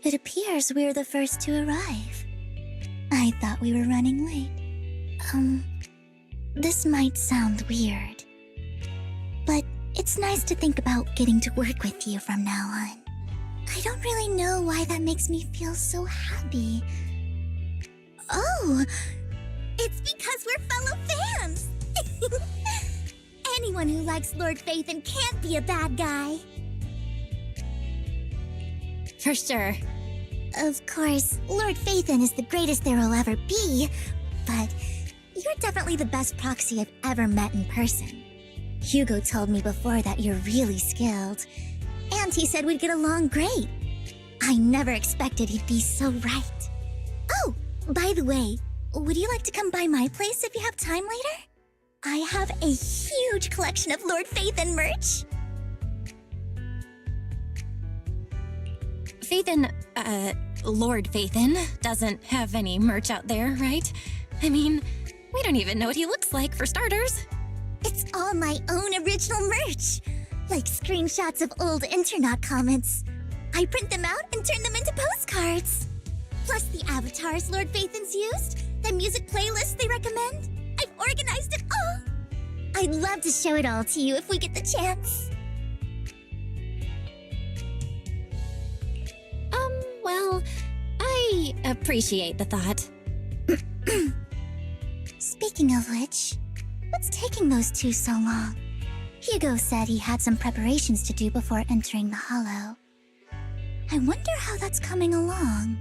It appears we're the first to arrive. I thought we were running late. This might sound weird, but it's nice to think about getting to work with you from now on. I don't really know why that makes me feel so happy. Oh, it's because we're fellow fans! Anyone who likes Lord Phaethon can't be a bad guy. For sure. Of course, Lord Phaethon is the greatest there will ever be, but you're definitely the best proxy I've ever met in person. Hugo told me before that you're really skilled, and he said we'd get along great. I never expected he'd be so right. Oh, by the way, would you like to come by my place if you have time later? I have a huge collection of Lord Phaethon merch. Lord Phaethon doesn't have any merch out there, right? I mean, we don't even know what he looks like, for starters. It's all my own original merch, like screenshots of old Internet comments. I print them out and turn them into postcards. Plus the avatars Lord Phaethon's used, the music playlists they recommend. I've organized it all. I'd love to show it all to you if we get the chance. Well, I appreciate the thought. Speaking of which, what's taking those two so long? Hugo said he had some preparations to do before entering the Hollow. I wonder how that's coming along.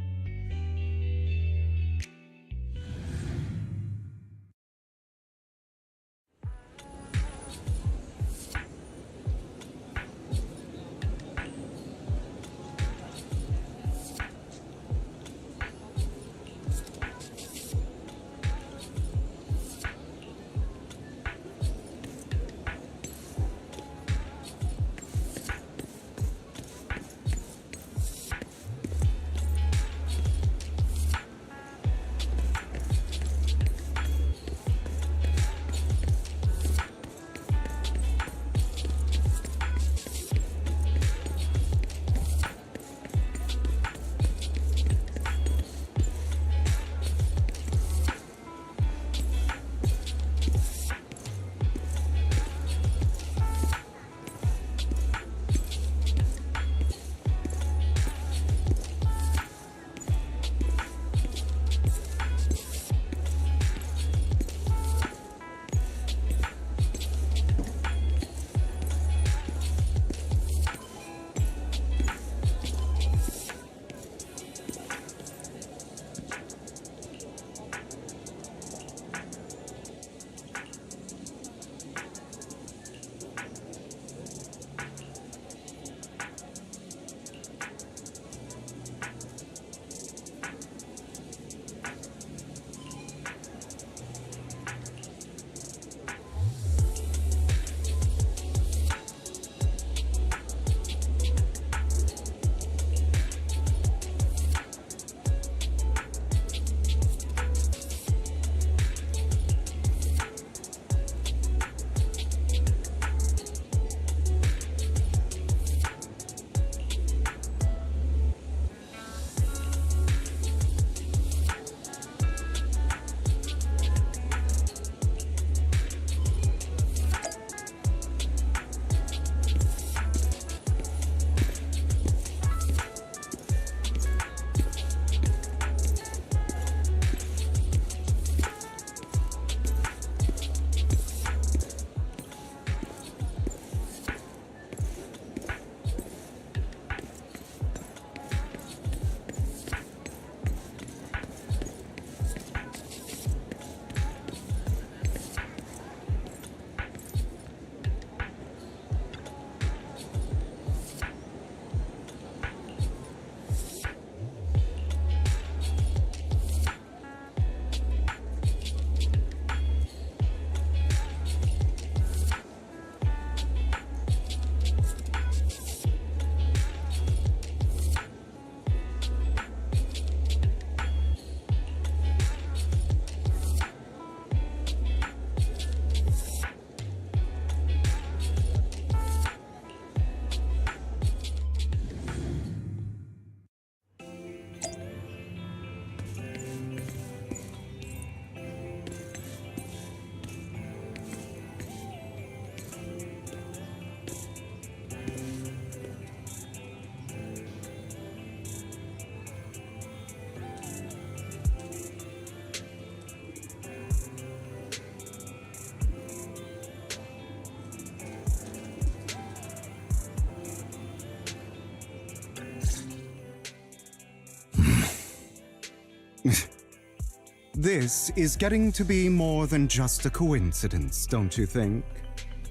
This is getting to be more than just a coincidence, don't you think?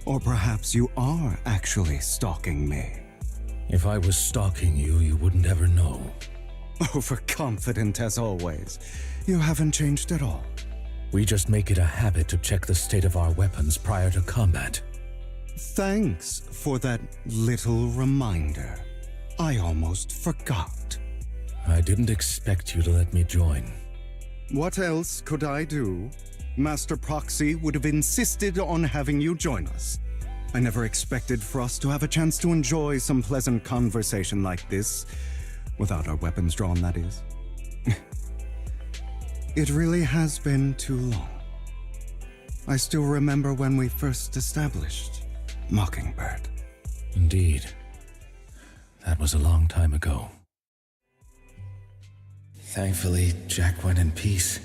Or perhaps you are actually stalking me. If I was stalking you, you wouldn't ever know. Overconfident as always. You haven't changed at all. We just make it a habit to check the state of our weapons prior to combat. Thanks for that little reminder. I almost forgot. I didn't expect you to let me join. What else could I do? Master Proxy would have insisted on having you join us. I never expected for us to have a chance to enjoy some pleasant conversation like this, without our weapons drawn, that is. It really has been too long. I still remember when we first established Mockingbird. Indeed. That was a long time ago. Thankfully, Jack went in peace.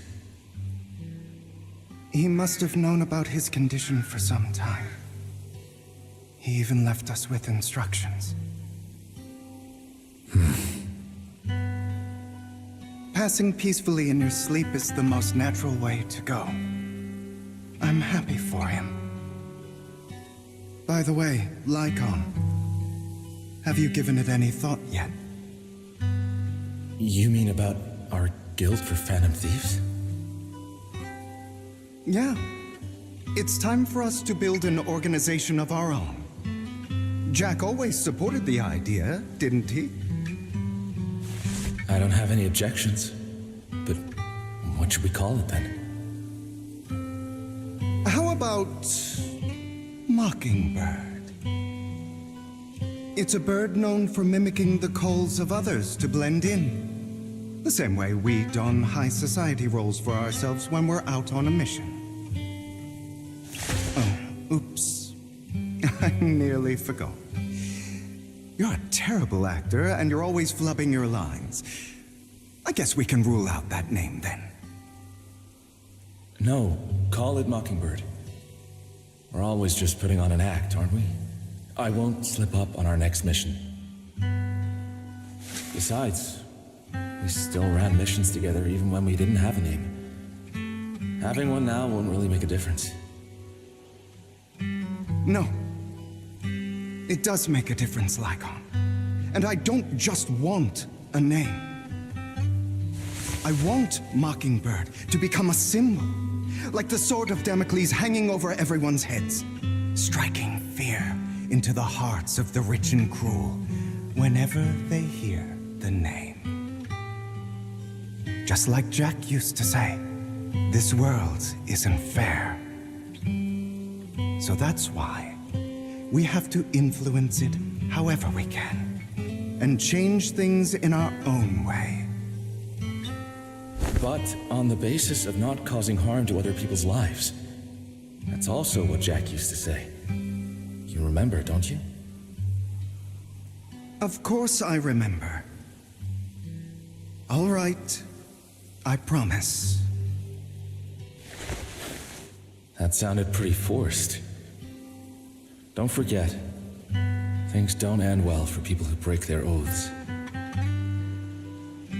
He must have known about his condition for some time. He even left us with instructions. Passing peacefully in your sleep is the most natural way to go. I'm happy for him. By the way, Lycon, have you given it any thought yet? You mean about our guild for Phantom Thieves? Yeah. It's time for us to build an organization of our own. Jack always supported the idea, didn't he? I don't have any objections. But what should we call it then? How about Mockingbird? It's a bird known for mimicking the calls of others to blend in. The same way we don high society roles for ourselves when we're out on a mission. Oh, oops. I nearly forgot. You're a terrible actor, and you're always flubbing your lines. I guess we can rule out that name then. No, call it Mockingbird. We're always just putting on an act, aren't we? I won't slip up on our next mission. Besides, we still ran missions together even when we didn't have a name. Having one now won't really make a difference. No. It does make a difference, Lycon. And I don't just want a name. I want Mockingbird to become a symbol, like the sword of Damocles hanging over everyone's heads, striking fear into the hearts of the rich and cruel whenever they hear the name. Just like Jack used to say, this world isn't fair. So that's why we have to influence it however we can, and change things in our own way. But on the basis of not causing harm to other people's lives. That's also what Jack used to say. You remember, don't you? Of course I remember. All right, I promise. That sounded pretty forced. Don't forget, things don't end well for people who break their oaths.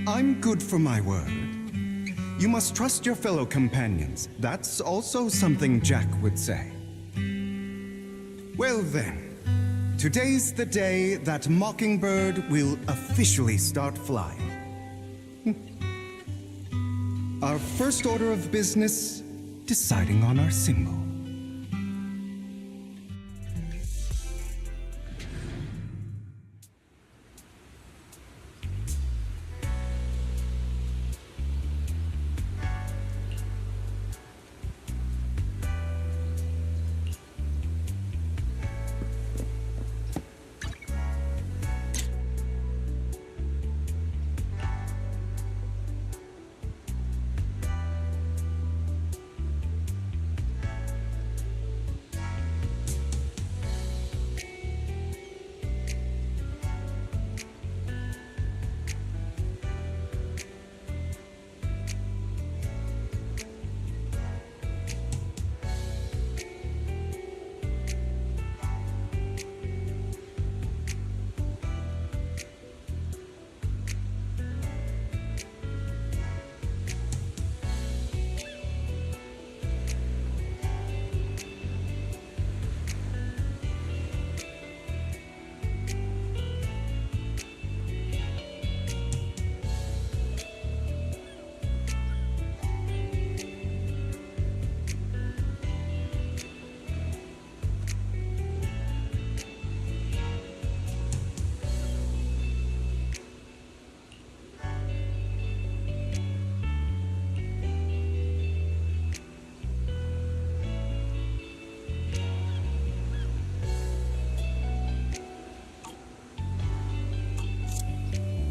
I'm good for my word. You must trust your fellow companions. That's also something Jack would say. Well then, today's the day that Mockingbird will officially start flying. Our first order of business, deciding on our symbol.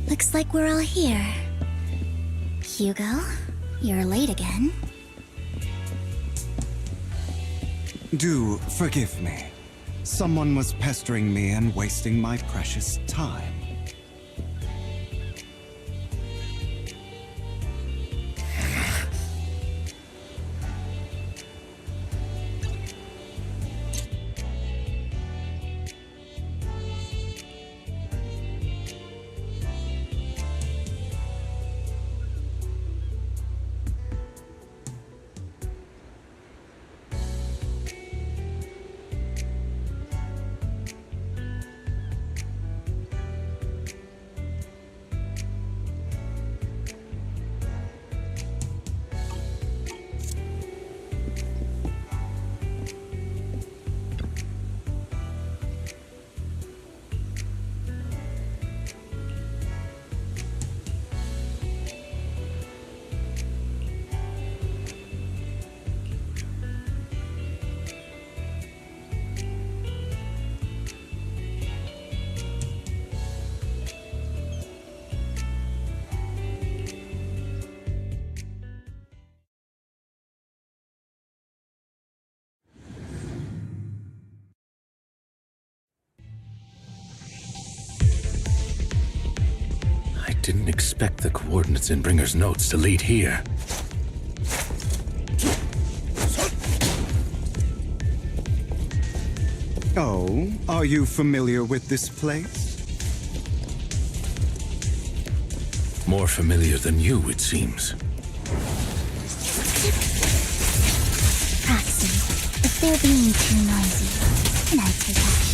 Looks like we're all here. Hugo, you're late again. Do forgive me. Someone was pestering me and wasting my precious time. I didn't expect the coordinates in Bringer's notes to lead here. Oh, are you familiar with this place? More familiar than you, it seems. Proxy, if they're being too noisy, can I take action?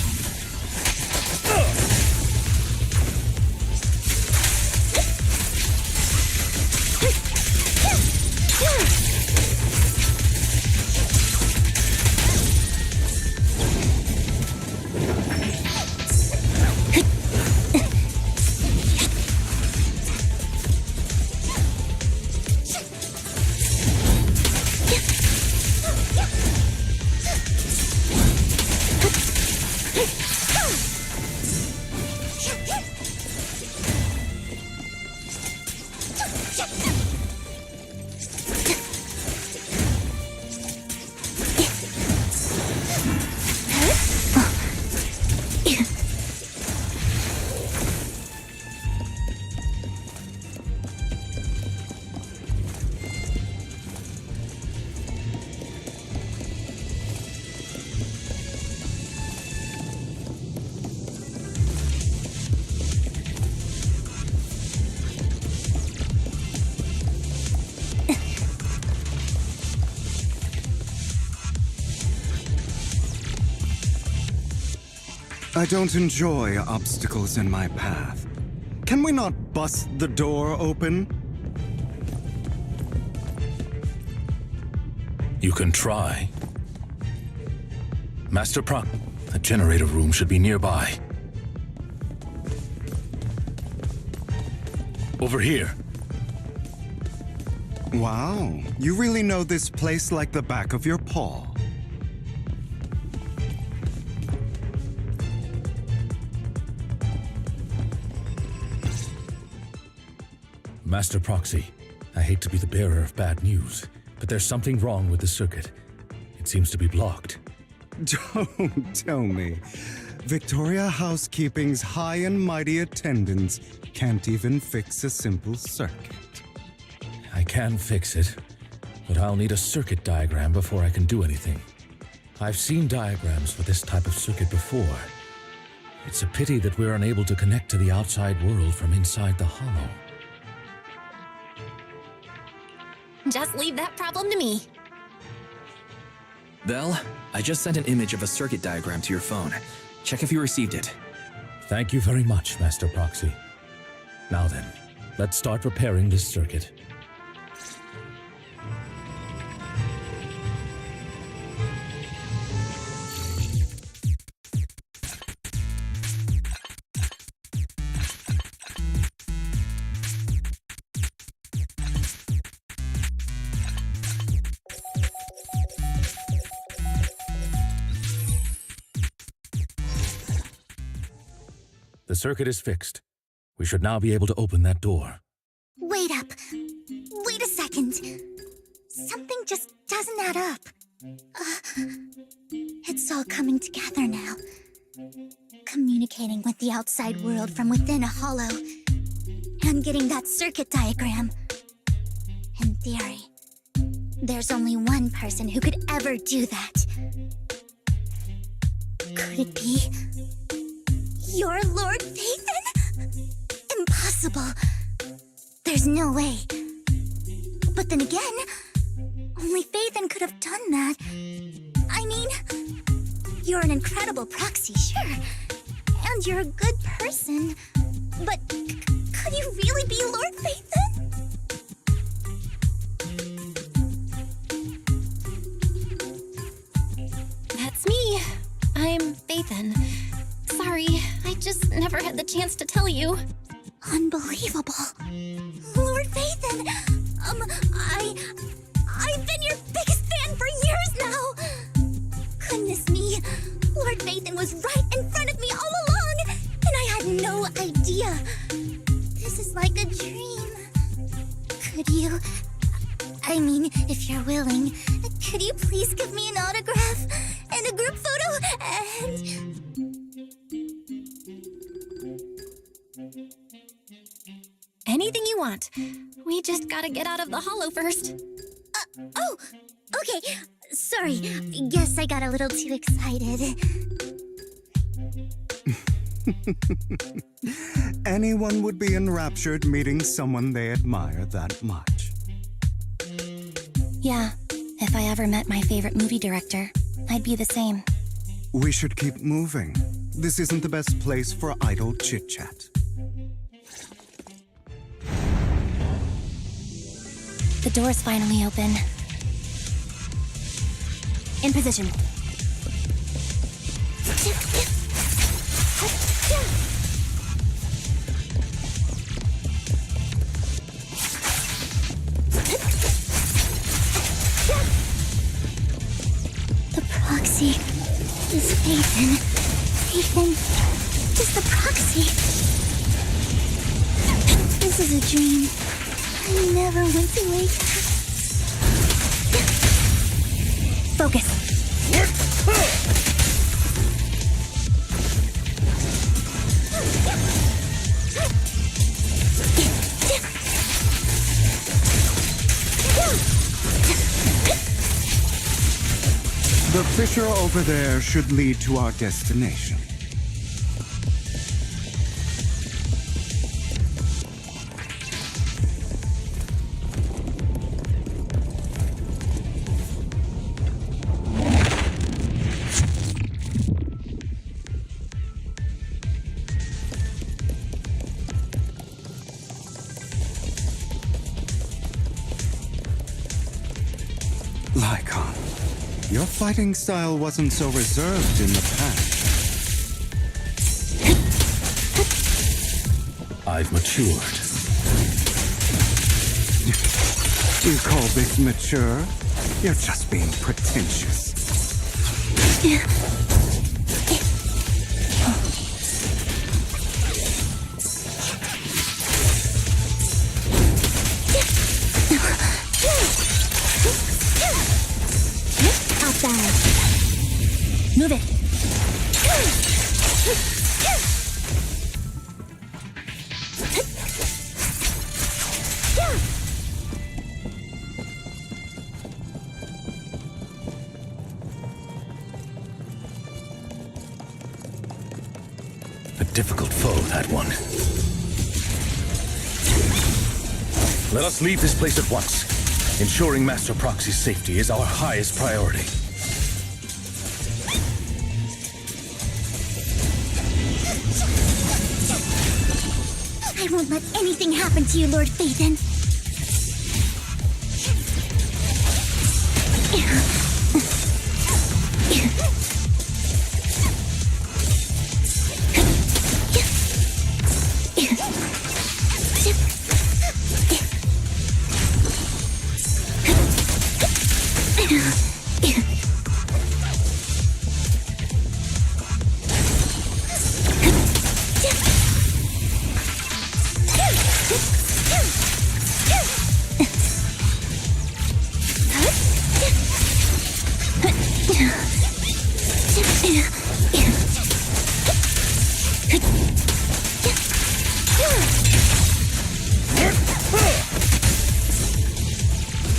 I don't enjoy obstacles in my path. Can we not bust the door open? You can try. Master Proc, the generator room should be nearby. Over here. Wow, you really know this place like the back of your paw. Master Proxy, I hate to be the bearer of bad news, but there's something wrong with the circuit. It seems to be blocked. Don't tell me. Victoria Housekeeping's high and mighty attendants can't even fix a simple circuit. I can fix it, but I'll need a circuit diagram before I can do anything. I've seen diagrams for this type of circuit before. It's a pity that we're unable to connect to the outside world from inside the hollow. Just leave that problem to me. Vel, I just sent an image of a circuit diagram to your phone. Check if you received it. Thank you very much, Master Proxy. Now then, let's start repairing this circuit. The circuit is fixed. We should now be able to open that door. Wait up. Wait a second. Something just doesn't add up. It's all coming together now. Communicating with the outside world from within a hollow. And getting that circuit diagram. In theory, there's only one person who could ever do that. Could it be your Lord Phaethon? Impossible. There's no way. But then again, only Phaethon could have done that. I mean, you're an incredible proxy, sure. And you're a good person. But could you really be Lord Phaethon? That's me. I'm Phaethon. Sorry, I just never had the chance to tell you. Unbelievable. Lord Phaethon, I've been your biggest fan for years now. Goodness me, Lord Phaethon was right in front of me all along, and I had no idea. This is like a dream. Could you, I mean, if you're willing, could you please give me an autograph and a group photo and... Anything you want. We just gotta get out of the hollow first. Oh, okay. Sorry. Guess I got a little too excited. Anyone would be enraptured meeting someone they admire that much. Yeah, if I ever met my favorite movie director, I'd be the same. We should keep moving. This isn't the best place for idle chit-chat. The door's finally open. In position. The proxy is Phaethon. Phaethon is the proxy. This is a dream. I never went away. Focus. The fissure over there should lead to our destination. Lycon, your fighting style wasn't so reserved in the past. I've matured. You call this mature? You're just being pretentious. Move it. A difficult foe, that one. Let us leave this place at once. Ensuring Master Proxy's safety is our highest priority. I won't let anything happen to you, Lord Phaethon.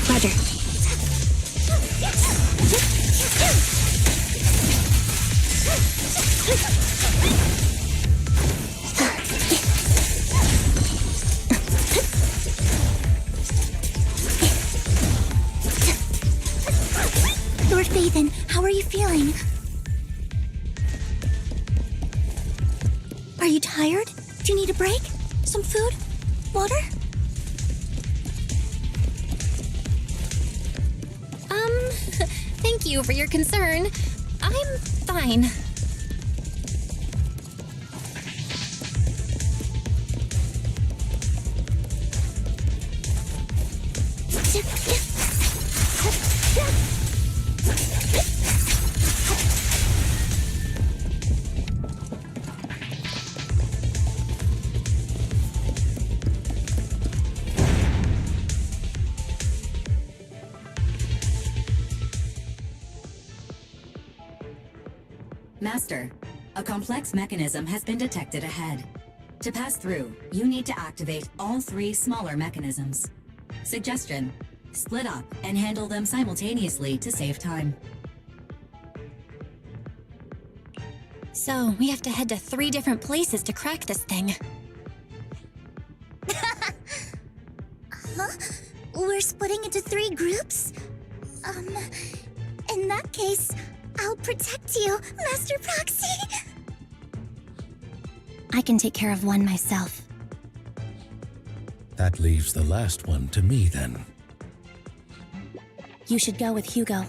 Roger. Lord Phaethon, how are you feeling? Are you tired? Do you need a break? Some food? Water? Thank you for your concern. I'm fine. Master, a complex mechanism has been detected ahead. To pass through, you need to activate all 3 smaller mechanisms. Suggestion: split up and handle them simultaneously to save time. So, we have to head to 3 different places to crack this thing. Huh? We're splitting into 3 groups? In that case, I'll protect you, Master Proxy. I can take care of one myself. That leaves the last one to me, then. You should go with Hugo.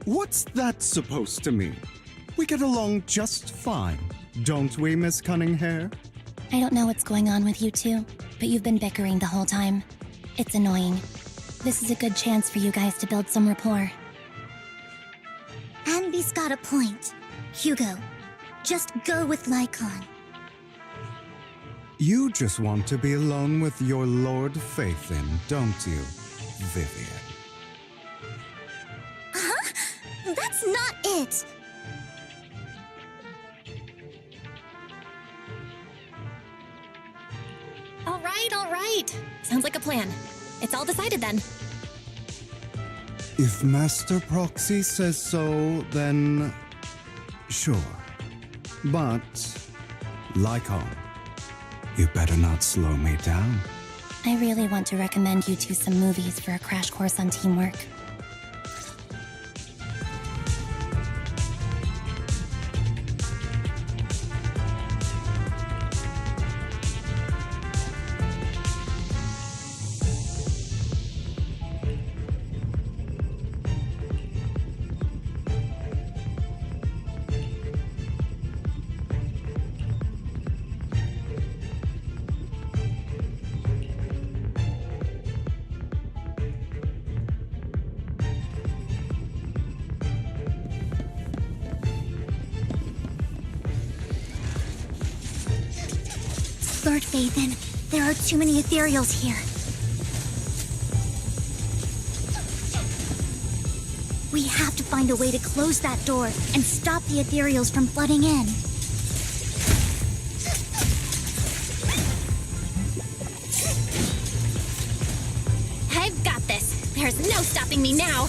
What's that supposed to mean? We get along just fine, don't we, Miss Cunninghair? I don't know what's going on with you two, but you've been bickering the whole time. It's annoying. This is a good chance for you guys to build some rapport. Anby's got a point. Hugo, just go with Lycon. You just want to be alone with your Lord Phaethon, don't you, Vivian? Huh? That's not it! All right. Sounds like a plan. It's all decided then. If Master Proxy says so, then sure. But, Lycon, you better not slow me down. I really want to recommend you two some movies for a crash course on teamwork. Lord Phaethon, there are too many ethereals here. We have to find a way to close that door and stop the ethereals from flooding in. I've got this. There's no stopping me now.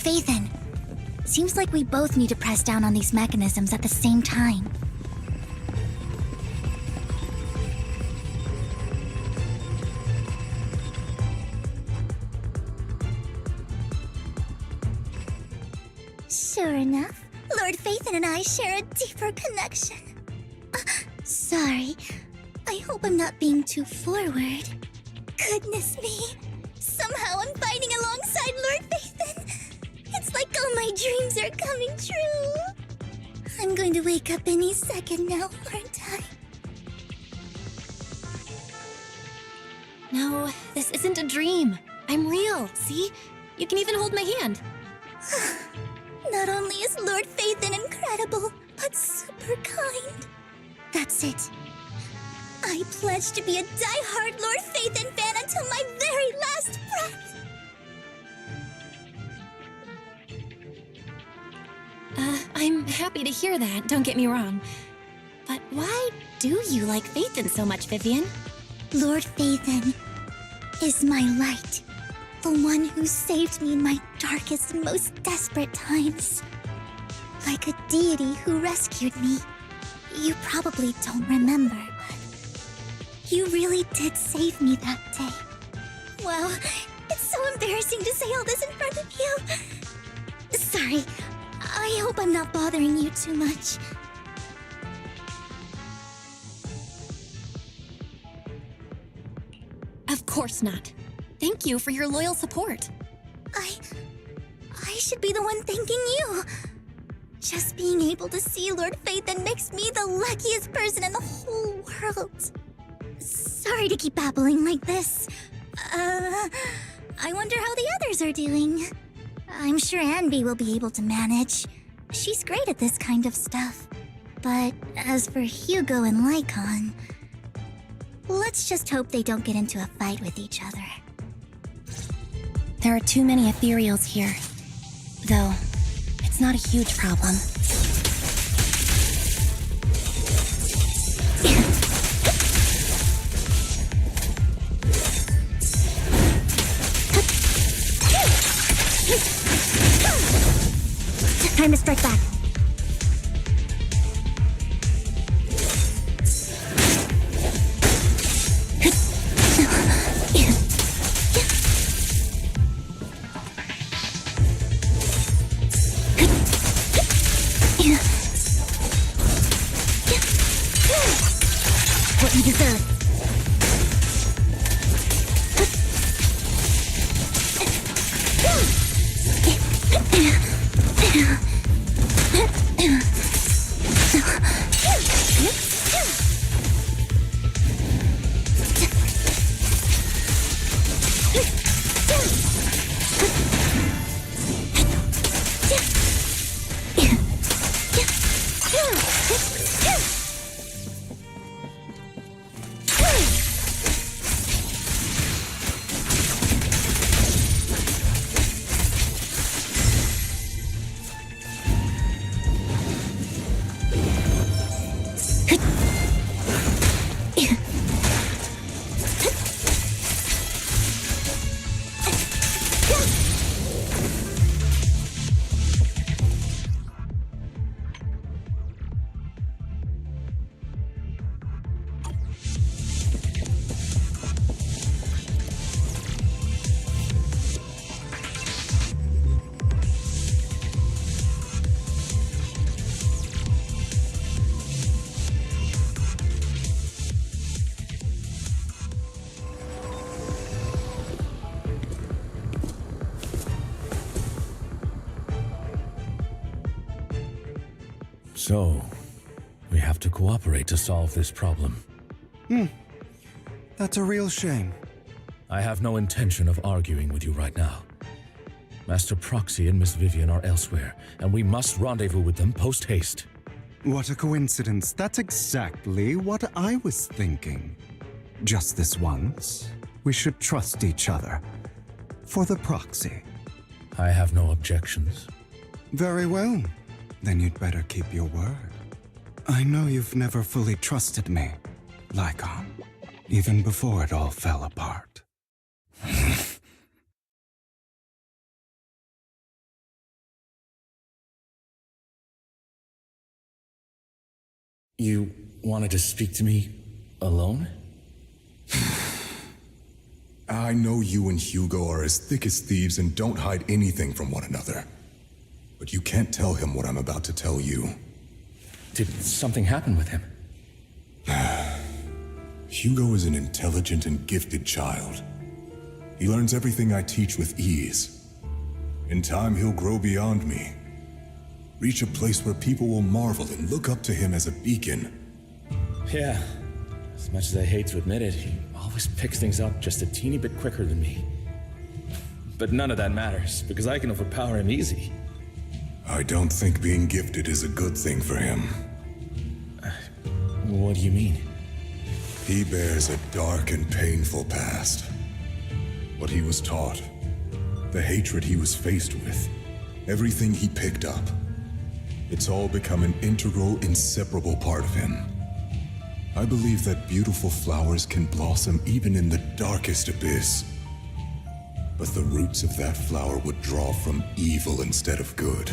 Phaethon. Seems like we both need to press down on these mechanisms at the same time. Sure enough, Lord Phaethon and I share a deeper connection. Sorry. I hope I'm not being too forward. Goodness me. Somehow I'm fighting alongside Lord Phaethon. It's like all my dreams are coming true. I'm going to wake up any second now, aren't I? No, this isn't a dream. I'm real, see? You can even hold my hand. Not only is Lord Phaethon incredible, but super kind. That's it. I pledge to be a die-hard Lord Phaethon fan until my very last breath. I'm happy to hear that, don't get me wrong. But why do you like Phaethon so much, Vivian? Lord Phaethon is my light. The one who saved me in my darkest and most desperate times. Like a deity who rescued me. You probably don't remember, but you really did save me that day. Wow, it's so embarrassing to say all this in front of you. Sorry, I hope I'm not bothering you too much. Of course not. Thank you for your loyal support. I should be the one thanking you. Just being able to see Lord Phaethon makes me the luckiest person in the whole world. Sorry to keep babbling like this. I wonder how the others are doing. I'm sure Anby will be able to manage. She's great at this kind of stuff. But as for Hugo and Lycon, let's just hope they don't get into a fight with each other. There are too many ethereals here. Though, it's not a huge problem. Time to strike back. What you deserve. So, we have to cooperate to solve this problem. That's a real shame. I have no intention of arguing with you right now. Master Proxy and Miss Vivian are elsewhere, and we must rendezvous with them post-haste. What a coincidence. That's exactly what I was thinking. Just this once, we should trust each other. For the proxy. I have no objections. Very well. Then you'd better keep your word. I know you've never fully trusted me, Lycon, even before it all fell apart. You wanted to speak to me alone? I know you and Hugo are as thick as thieves and don't hide anything from one another. But you can't tell him what I'm about to tell you. Did something happen with him? Hugo is an intelligent and gifted child. He learns everything I teach with ease. In time, he'll grow beyond me. Reach a place where people will marvel and look up to him as a beacon. Yeah. As much as I hate to admit it, he always picks things up just a teeny bit quicker than me. But none of that matters, because I can overpower him easy. I don't think being gifted is a good thing for him. What do you mean? He bears a dark and painful past. What he was taught, the hatred he was faced with, everything he picked up, it's all become an integral, inseparable part of him. I believe that beautiful flowers can blossom even in the darkest abyss. But the roots of that flower would draw from evil instead of good.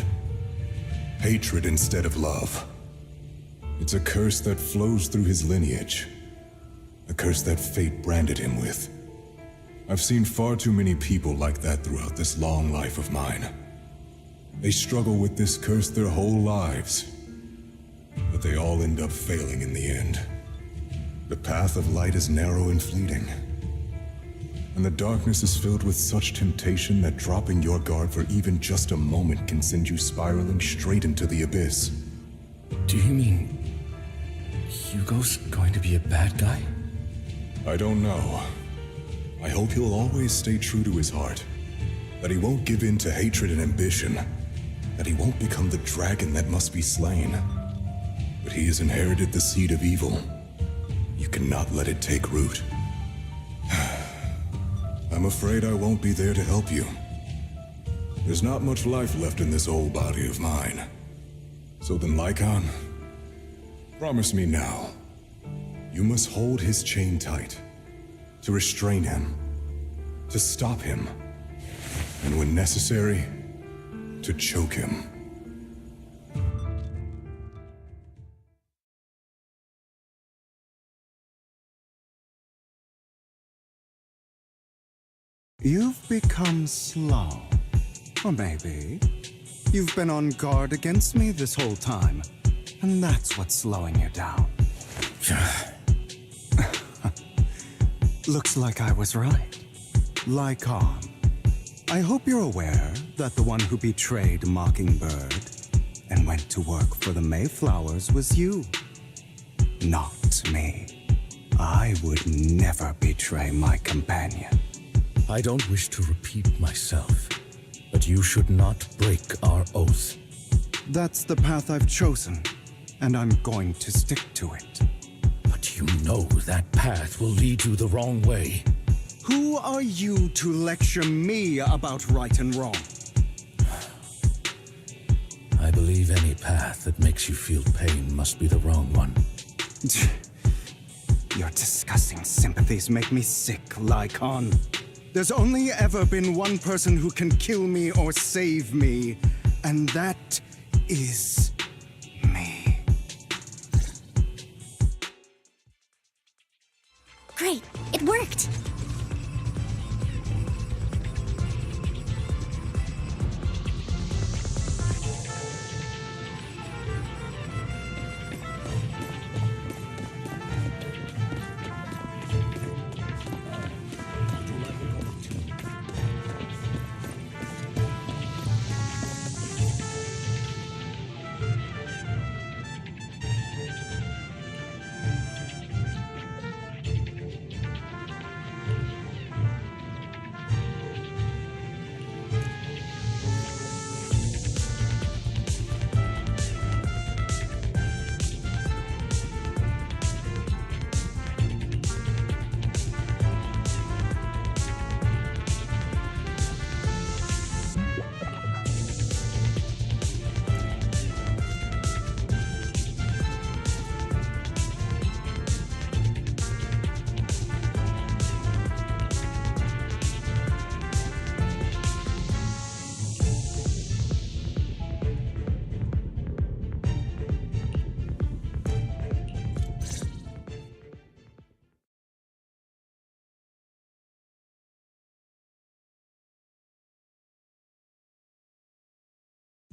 Hatred instead of love. It's a curse that flows through his lineage. A curse that fate branded him with. I've seen far too many people like that throughout this long life of mine. They struggle with this curse their whole lives. But they all end up failing in the end. The path of light is narrow and fleeting. And the darkness is filled with such temptation that dropping your guard for even just a moment can send you spiraling straight into the abyss. Do you mean Hugo's going to be a bad guy? I don't know. I hope he'll always stay true to his heart. That he won't give in to hatred and ambition. That he won't become the dragon that must be slain. But he has inherited the seed of evil. You cannot let it take root. I'm afraid I won't be there to help you. There's not much life left in this old body of mine. So then, Lycon, promise me now. You must hold his chain tight. To restrain him. To stop him. And when necessary, to choke him. You've become slow. Or maybe you've been on guard against me this whole time, and that's what's slowing you down. Looks like I was right. Lycon, I hope you're aware that the one who betrayed Mockingbird and went to work for the Mayflowers was you, not me. I would never betray my companion. I don't wish to repeat myself, but you should not break our oath. That's the path I've chosen, and I'm going to stick to it. But you know that path will lead you the wrong way. Who are you to lecture me about right and wrong? I believe any path that makes you feel pain must be the wrong one. Your disgusting sympathies make me sick, Lycon. There's only ever been one person who can kill me or save me, and that is me. Great, it worked!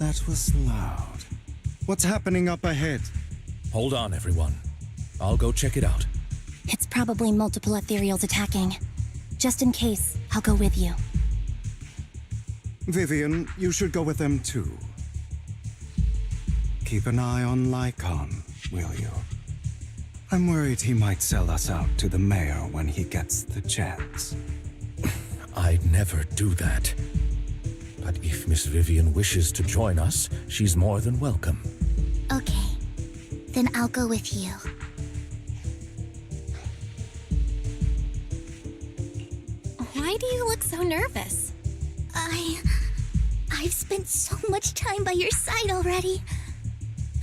That was loud. What's happening up ahead? Hold on, everyone. I'll go check it out. It's probably multiple ethereals attacking. Just in case, I'll go with you. Vivian, you should go with them too. Keep an eye on Lycon, will you? I'm worried he might sell us out to the mayor when he gets the chance. I'd never do that. But if Miss Vivian wishes to join us, she's more than welcome. Okay, then I'll go with you. Why do you look so nervous? I've spent so much time by your side already.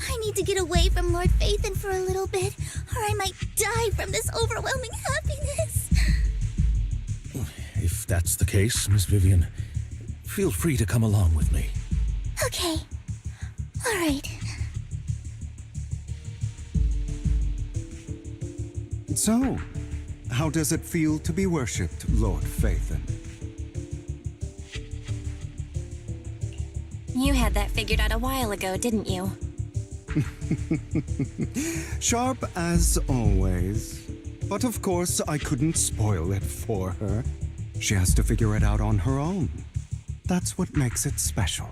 I need to get away from Lord Phaethon for a little bit, or I might die from this overwhelming happiness. If that's the case, Miss Vivian, feel free to come along with me. Okay. All right. So, how does it feel to be worshipped, Lord Phaethon? You had that figured out a while ago, didn't you? Sharp as always. But of course, I couldn't spoil it for her. She has to figure it out on her own. That's what makes it special.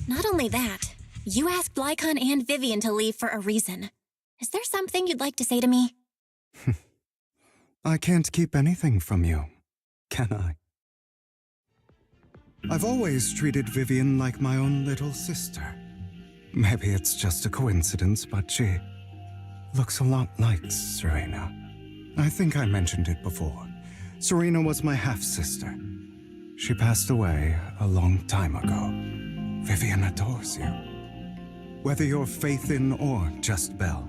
Not only that, you asked Lycon and Vivian to leave for a reason. Is there something you'd like to say to me? I can't keep anything from you, can I? I've always treated Vivian like my own little sister. Maybe it's just a coincidence, but she looks a lot like Serena. I think I mentioned it before. Serena was my half-sister. She passed away a long time ago. Vivian adores you. Whether you're Phaethon or just Belle.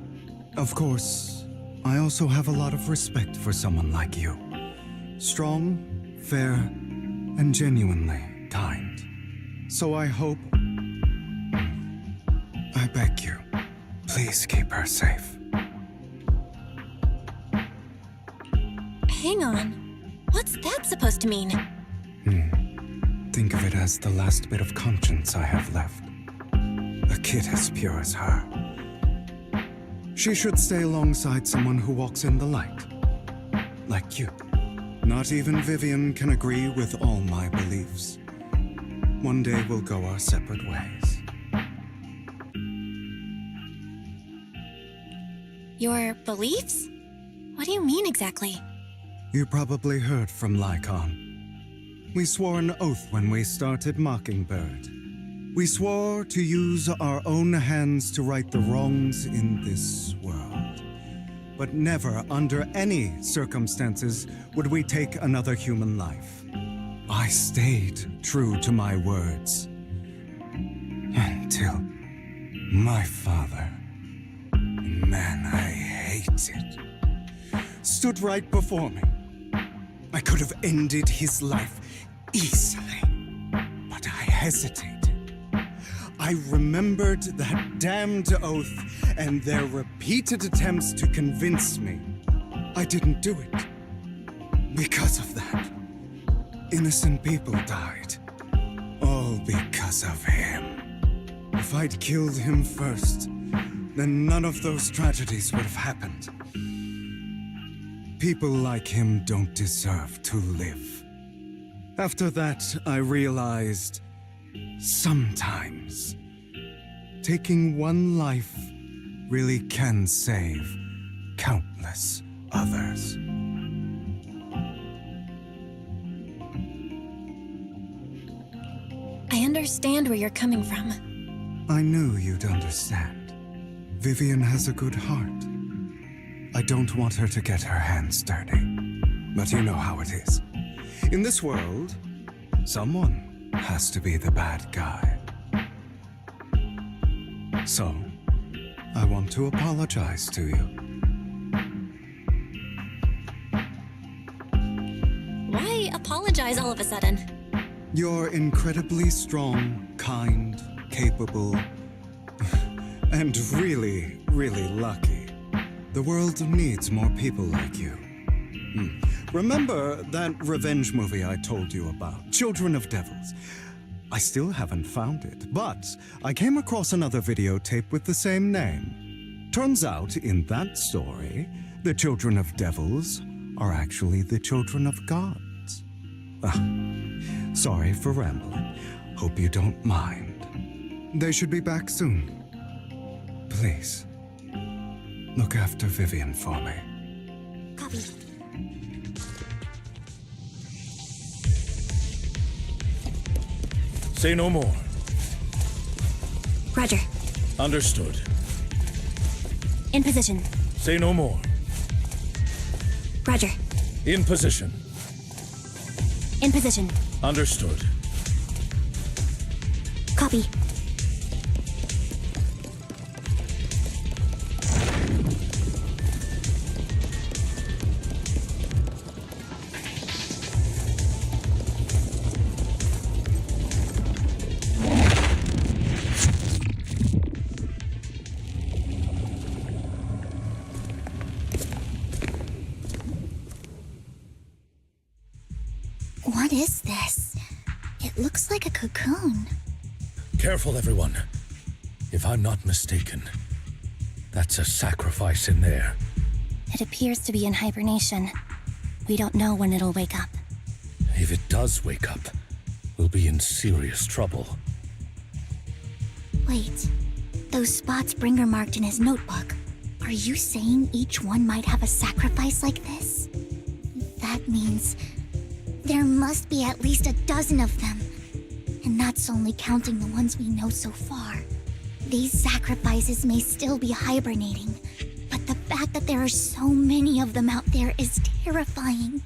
Of course, I also have a lot of respect for someone like you. Strong, fair, and genuinely kind. So I hope... I beg you, please keep her safe. Hang on. What's that supposed to mean? Think of it as the last bit of conscience I have left. A kid as pure as her. She should stay alongside someone who walks in the light. Like you. Not even Vivian can agree with all my beliefs. One day we'll go our separate ways. Your beliefs? What do you mean exactly? You probably heard from Lycon. We swore an oath when we started Mockingbird. We swore to use our own hands to right the wrongs in this world. But never, under any circumstances, would we take another human life. I stayed true to my words. Until my father, a man I hated, stood right before me. I could have ended his life easily, but I hesitated. I remembered that damned oath and their repeated attempts to convince me. I didn't do it. Because of that, innocent people died. All because of him. If I'd killed him first, then none of those tragedies would have happened. People like him don't deserve to live. After that, I realized sometimes taking one life really can save countless others. I understand where you're coming from. I knew you'd understand. Vivian has a good heart. I don't want her to get her hands dirty. But you know how it is. In this world, someone has to be the bad guy. So, I want to apologize to you. Why apologize all of a sudden? You're incredibly strong, kind, capable, and really, really lucky. The world needs more people like you. Remember that revenge movie I told you about, Children of Devils? I still haven't found it, but I came across another videotape with the same name. Turns out, in that story, the children of devils are actually the children of gods. Sorry for rambling. Hope you don't mind. They should be back soon. Please, look after Vivian for me. Copy. Say no more. Roger. Understood. In position. Say no more. Roger. In position. In position. Understood. Copy. What is this? It looks like a cocoon. Careful, everyone. If I'm not mistaken, that's a sacrifice in there. It appears to be in hibernation. We don't know when it'll wake up. If it does wake up, we'll be in serious trouble. Wait, those spots Bringer marked in his notebook. Are you saying each one might have a sacrifice like this? That means there must be at least a dozen of them. And that's only counting the ones we know so far. These sacrifices may still be hibernating, but the fact that there are so many of them out there is terrifying.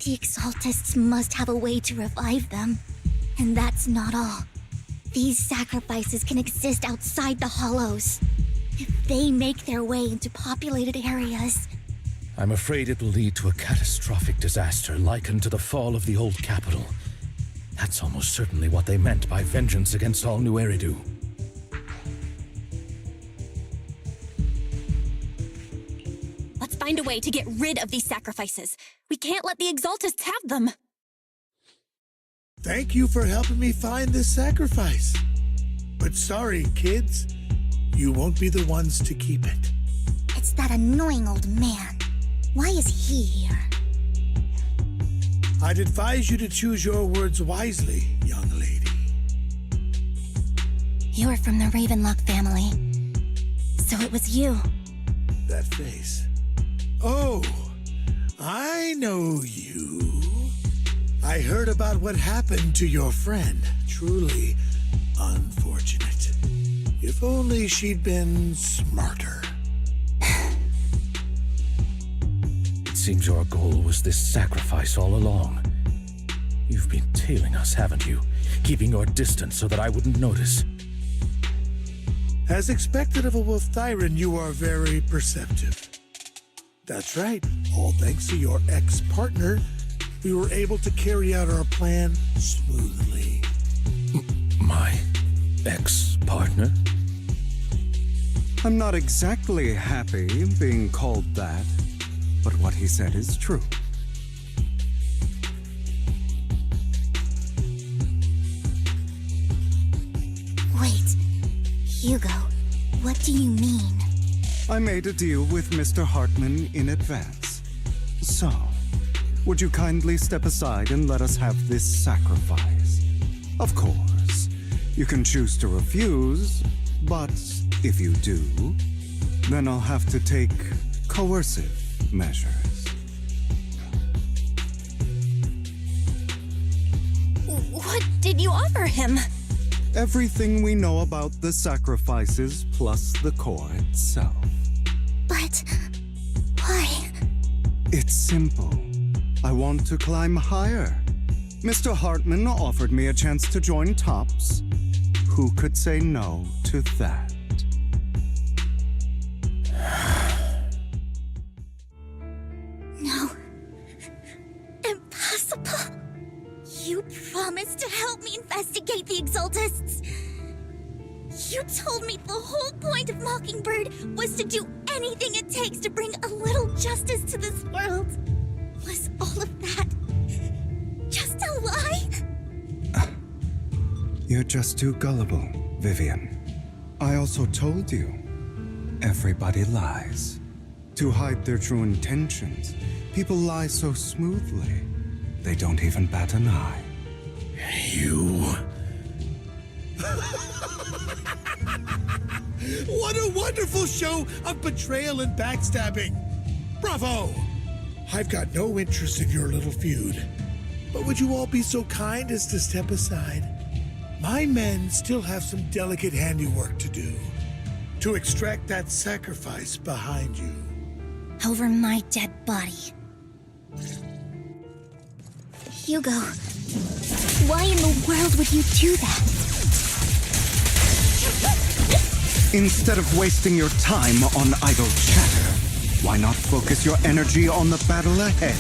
The Exaltists must have a way to revive them. And that's not all. These sacrifices can exist outside the Hollows. If they make their way into populated areas, I'm afraid it will lead to a catastrophic disaster likened to the fall of the old capital. That's almost certainly what they meant by vengeance against all New Eridu. Let's find a way to get rid of these sacrifices. We can't let the Exaltists have them. Thank you for helping me find this sacrifice. But sorry, kids, you won't be the ones to keep it. it's that annoying old man. Why is he here? I'd advise you to choose your words wisely, young lady. You're from the Ravenlock family. So it was you. That face. Oh, I know you. I heard about what happened to your friend. Truly unfortunate. If only she'd been smarter. It seems your goal was this sacrifice all along. You've been tailing us, haven't you? Keeping your distance so that I wouldn't notice. As expected of a wolf Thyran, you are very perceptive. That's right. All thanks to your ex-partner, we were able to carry out our plan smoothly. My ex-partner? I'm not exactly happy being called that, but what he said is true. Wait, Hugo, what do you mean? I made a deal with Mr. Hartman in advance. So, would you kindly step aside and let us have this sacrifice? Of course, you can choose to refuse, but if you do, then I'll have to take coercive measures. What did you offer him? Everything we know about the sacrifices plus the core itself. But why? It's simple. I want to climb higher. Mr. Hartman offered me a chance to join Tops. Who could say no to that? No. Impossible. You promised to help me investigate the Exaltists. You told me the whole point of Mockingbird was to do anything it takes to bring a little justice to this world. all of that just a lie? You're just too gullible, Vivian. I also told you, everybody lies. To hide their true intentions, people lie so smoothly, they don't even bat an eye. You... What a wonderful show of betrayal and backstabbing! Bravo! I've got no interest in your little feud. But would you all be so kind as to step aside? My men still have some delicate handiwork to do. To extract that sacrifice behind you. Over my dead body. Hugo, why in the world would you do that? Instead of wasting your time on idle chatter, why not focus your energy on the battle ahead?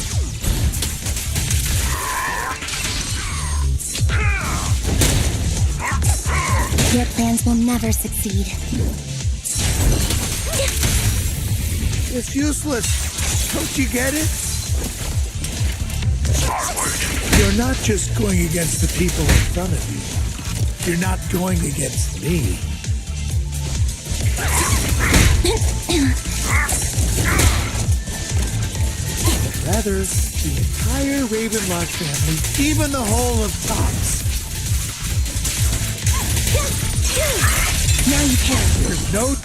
Your plans will never succeed. It's useless. Don't you get it? You're not just going against the people in front of you. You're not going against me. Rather, the entire Ravenlock family, even the whole of Tops. Now you can. There's no...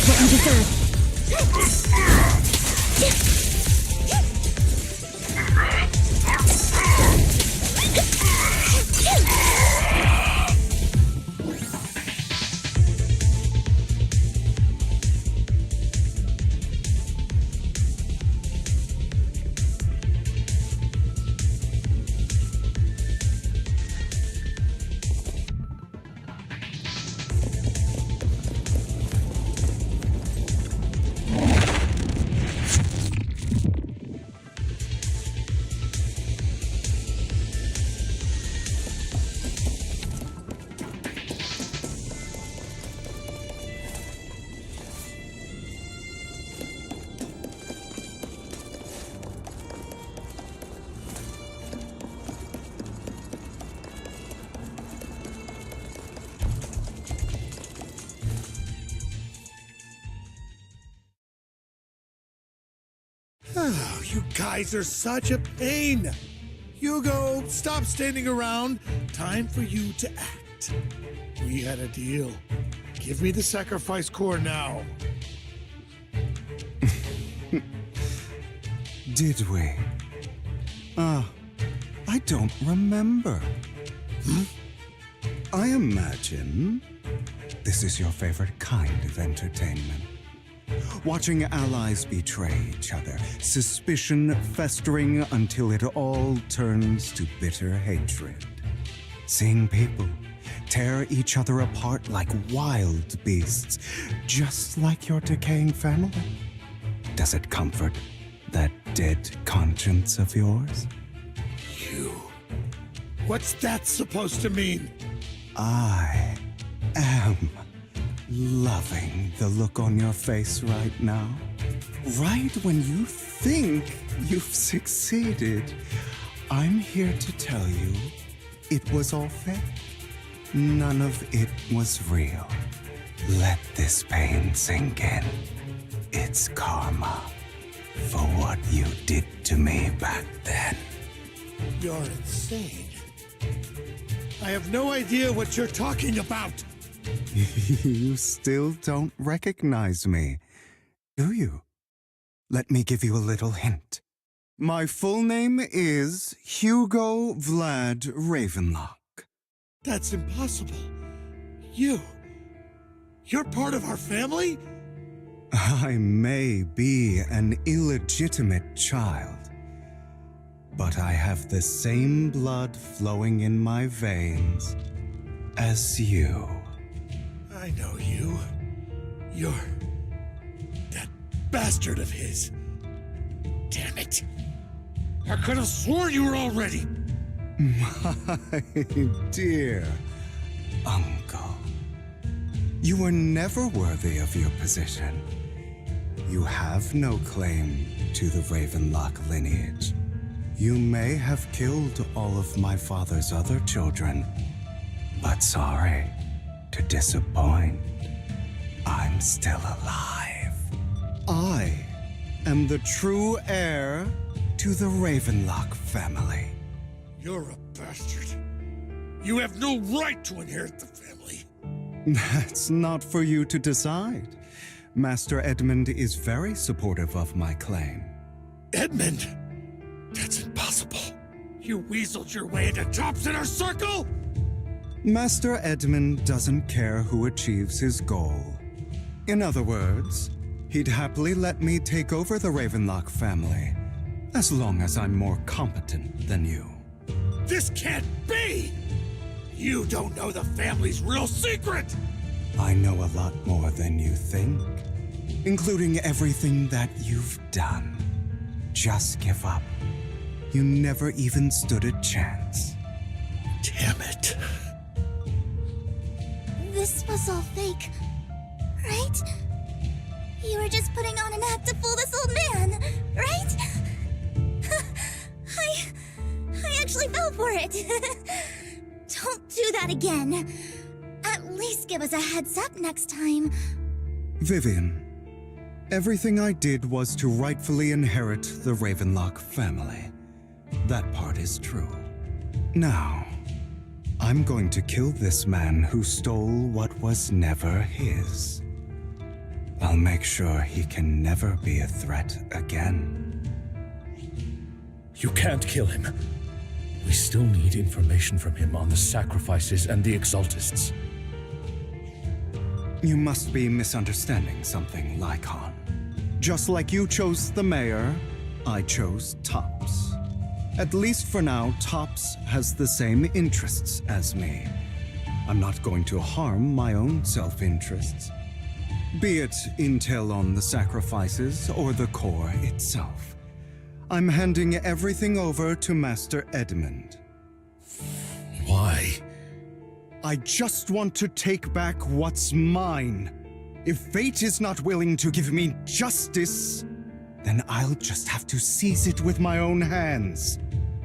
What you deserve. Oh, you guys are such a pain. Hugo, stop standing around. Time for you to act. We had a deal. Give me the sacrifice core now. Did we? I don't remember. I imagine this is your favorite kind of entertainment. Watching allies betray each other, suspicion festering until it all turns to bitter hatred. Seeing people tear each other apart like wild beasts, just like your decaying family. Does it comfort that dead conscience of yours? You. What's that supposed to mean? I am loving the look on your face right now. Right when you think you've succeeded, I'm here to tell you it was all fake. None of it was real. Let this pain sink in. It's karma for what you did to me back then. You're insane. I have no idea what you're talking about. You still don't recognize me, do you? Let me give you a little hint. My full name is Hugo Vlad Ravenlock. That's impossible. You're part of our family? I may be an illegitimate child, but I have the same blood flowing in my veins as you. I know you. You're that bastard of his. Damn it. I could have sworn you were already. My dear uncle, you were never worthy of your position. You have no claim to the Ravenlock lineage. You may have killed all of my father's other children, but sorry to disappoint. I'm still alive. I am the true heir to the Ravenlock family. You're a bastard. You have no right to inherit the family. That's not for you to decide. Master Edmund is very supportive of my claim. Edmund? That's impossible. You weaseled your way into Top's inner circle? Master Edmund doesn't care who achieves his goal. In other words, he'd happily let me take over the Ravenlock family, as long as I'm more competent than you. This can't be! You don't know the family's real secret! I know a lot more than you think, including everything that you've done. Just give up. You never even stood a chance. Damn it. This was all fake, right? You were just putting on an act to fool this old man, right? I actually fell for it. Don't do that again. At least give us a heads up next time. Vivian, everything I did was to rightfully inherit the Ravenlock family. That part is true. Now, I'm going to kill this man who stole what was never his. I'll make sure he can never be a threat again. You can't kill him. We still need information from him on the sacrifices and the Exaltists. You must be misunderstanding something, Lycon. Just like you chose the mayor, I chose Tops. At least for now, Tops has the same interests as me. I'm not going to harm my own self-interests. Be it intel on the sacrifices or the core itself. I'm handing everything over to Master Edmund. Why? I just want to take back what's mine. If fate is not willing to give me justice, then I'll just have to seize it with my own hands.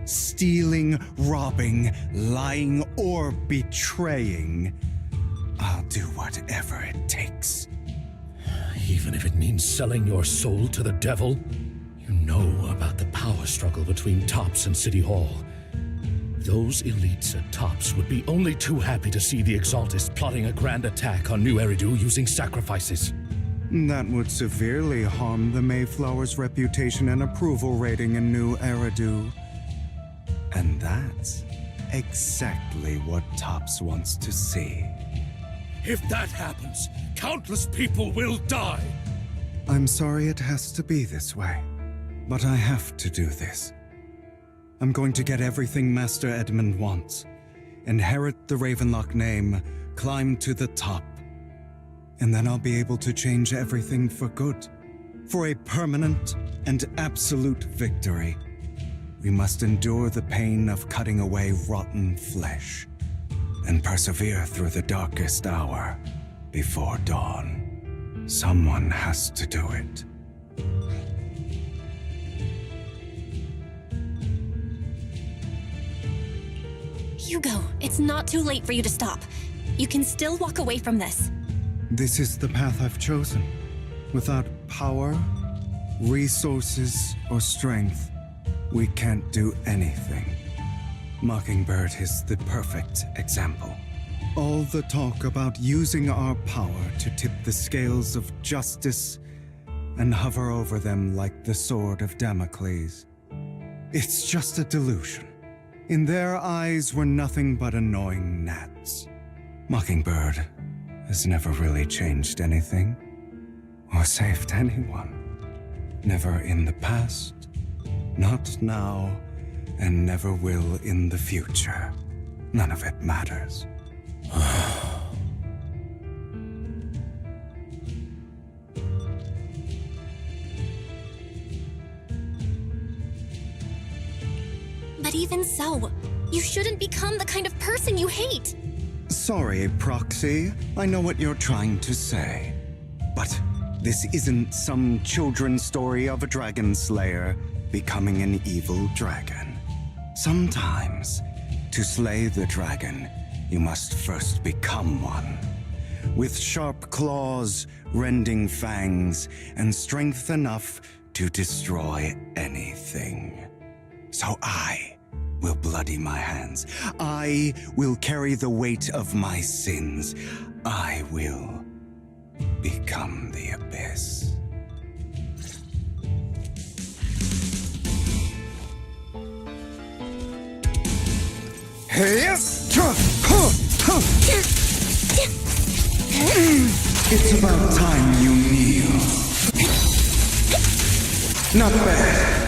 Stealing, robbing, lying, or betraying. I'll do whatever it takes. Even if it means selling your soul to the devil? You know about the power struggle between Tops and City Hall. Those elites at Tops would be only too happy to see the Exaltists plotting a grand attack on New Eridu using sacrifices. That would severely harm the Mayflower's reputation and approval rating in New Eridu. And that's exactly what Tops wants to see. If that happens, countless people will die. I'm sorry it has to be this way, but I have to do this. I'm going to get everything Master Edmund wants. Inherit the Ravenlock name, climb to the top. And then I'll be able to change everything for good. For a permanent and absolute victory. We must endure the pain of cutting away rotten flesh. And persevere through the darkest hour before dawn. Someone has to do it. Hugo, it's not too late for you to stop. You can still walk away from this. This is the path I've chosen. Without power, resources, or strength, we can't do anything. Mockingbird is the perfect example. All the talk about using our power to tip the scales of justice and hover over them like the sword of Damocles. It's just a delusion. In their eyes, we're nothing but annoying gnats. Mockingbird has never really changed anything or saved anyone. Never in the past, not now, and never will in the future. None of it matters. even so, you shouldn't become the kind of person you hate. Sorry, Proxy. I know what you're trying to say. But this isn't some children's story of a dragon slayer becoming an evil dragon. Sometimes, to slay the dragon, you must first become one. With sharp claws, rending fangs, and strength enough to destroy anything. So I will bloody my hands. I will carry the weight of my sins. I will become the abyss. It's about time you kneel. Not bad.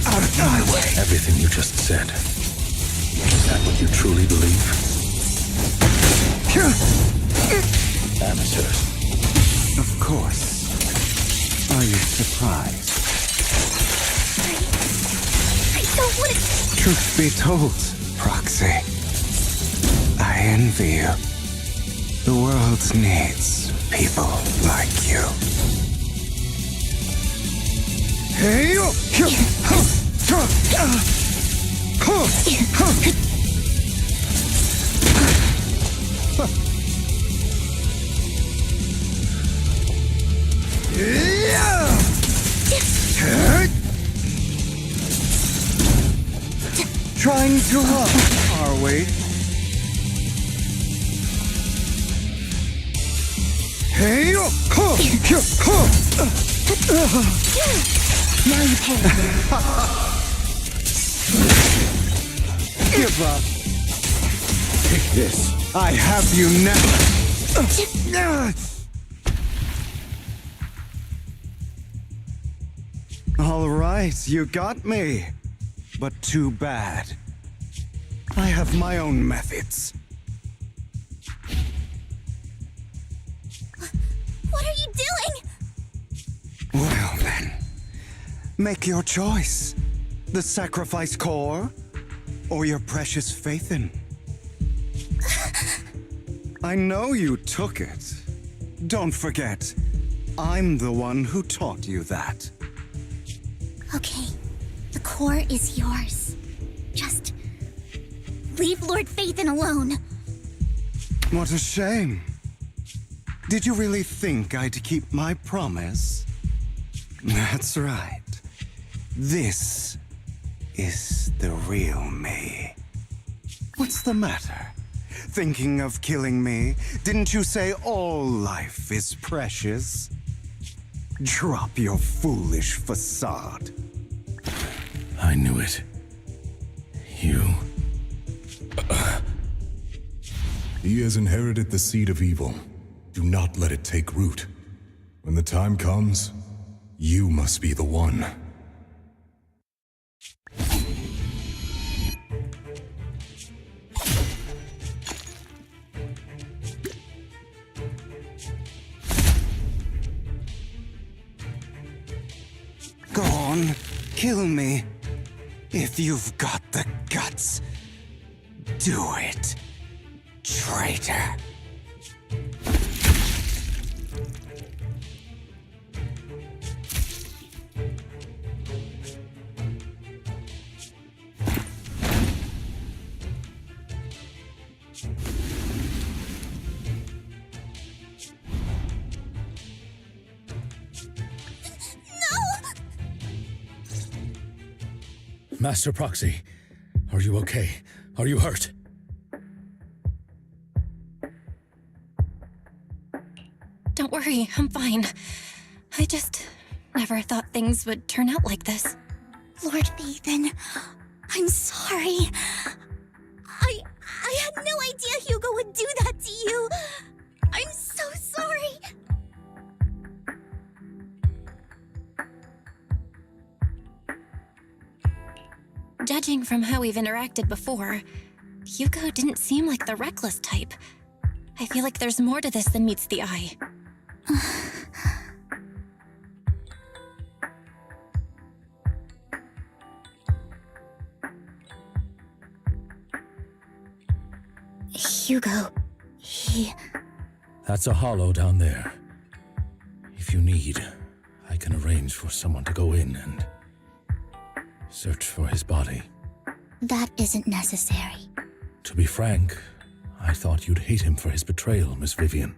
Out of my way. Everything you just said. Is that what you truly believe? Amateurs. Of course. Are you surprised? I don't want to... Truth be told, Proxy, I envy you. The world needs people like you. Hey! Trying to run, are we? Hey! Now you pay. Give up. Take this. I have you now. All right, you got me. But too bad. I have my own methods. What are you doing? Well then, make your choice. The sacrifice core, or your precious Faithin. I know you took it. Don't forget, I'm the one who taught you that. Okay, the core is yours. Just leave Lord Faithin alone. What a shame. Did you really think I'd keep my promise? That's right. This is the real me. What's the matter? Thinking of killing me? Didn't you say all life is precious? Drop your foolish facade. I knew it. You... He has inherited the seed of evil. Do not let it take root. When the time comes, you must be the one. Go on, kill me. If you've got the guts, do it, traitor. Master Proxy, are you okay? Are you hurt? Don't worry, I'm fine. I just never thought things would turn out like this. Lord Faithin, I'm sorry. I had no idea Hugo would do that to you. I'm so sorry. Judging from how we've interacted before, Hugo didn't seem like the reckless type. I feel like there's more to this than meets the eye. Hugo, That's a hollow down there. If you need, I can arrange for someone to go in and search for his body. that isn't necessary. To be frank, I thought you'd hate him for his betrayal, Miss Vivian.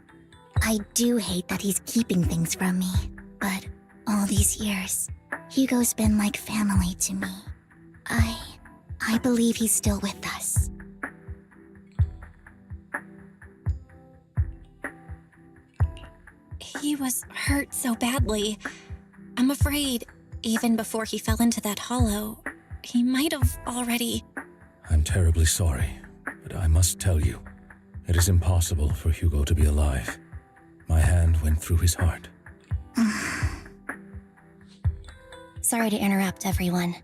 I do hate that he's keeping things from me, but all these years, Hugo's been like family to me. I believe he's still with us. He was hurt so badly. I'm afraid, even before he fell into that hollow, he might have already... I'm terribly sorry, but I must tell you, it is impossible for Hugo to be alive. My hand went through his heart. Sorry to interrupt, everyone,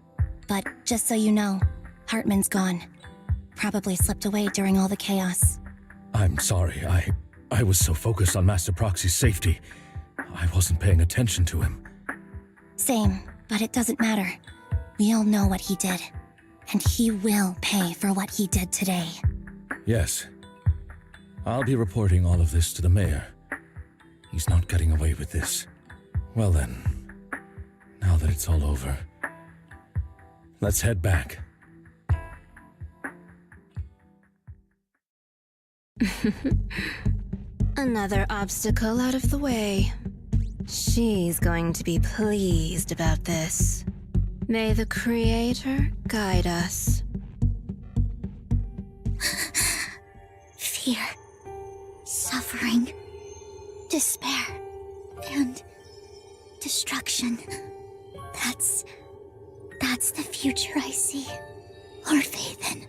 but just so you know, Hartman's gone. Probably slipped away during all the chaos. I'm sorry, I was so focused on Master Proxy's safety, I wasn't paying attention to him. Same, but it doesn't matter. We all know what he did, and he will pay for what he did today. Yes. I'll be reporting all of this to the mayor. He's not getting away with this. Well then, now that it's all over, let's head back. Another obstacle out of the way. She's going to be pleased about this. May the Creator guide us. Fear, suffering, despair, and destruction. That's the future I see. Lord Vathan.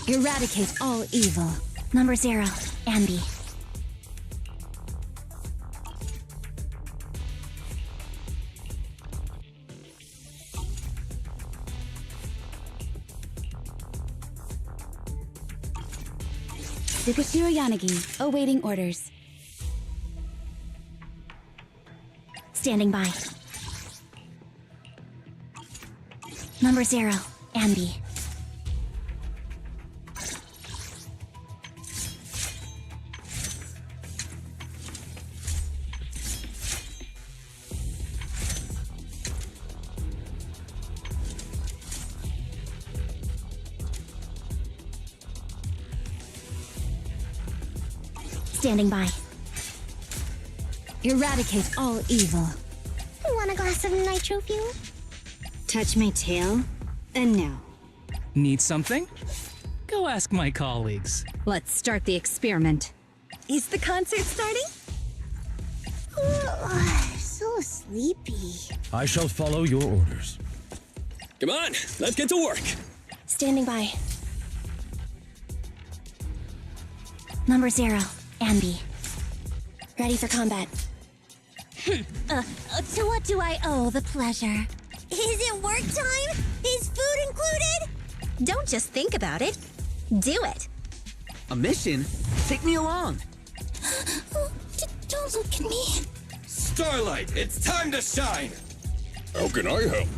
Eradicate all evil. Number 0, Anby. Superhero Yanagi, awaiting orders. Standing by. Number 0, Anby. Standing by. Eradicate all evil. Want a glass of nitro fuel? Touch my tail, and now. Need something? Go ask my colleagues. Let's start the experiment. Is the concert starting? So sleepy. I shall follow your orders. Come on, let's get to work. Standing by. Number 0, Anby. Ready for combat. To what do I owe the pleasure? Is it work time? Is food included? Don't just think about it. Do it. A mission? Take me along. Don't look at me. Starlight, it's time to shine. How can I help?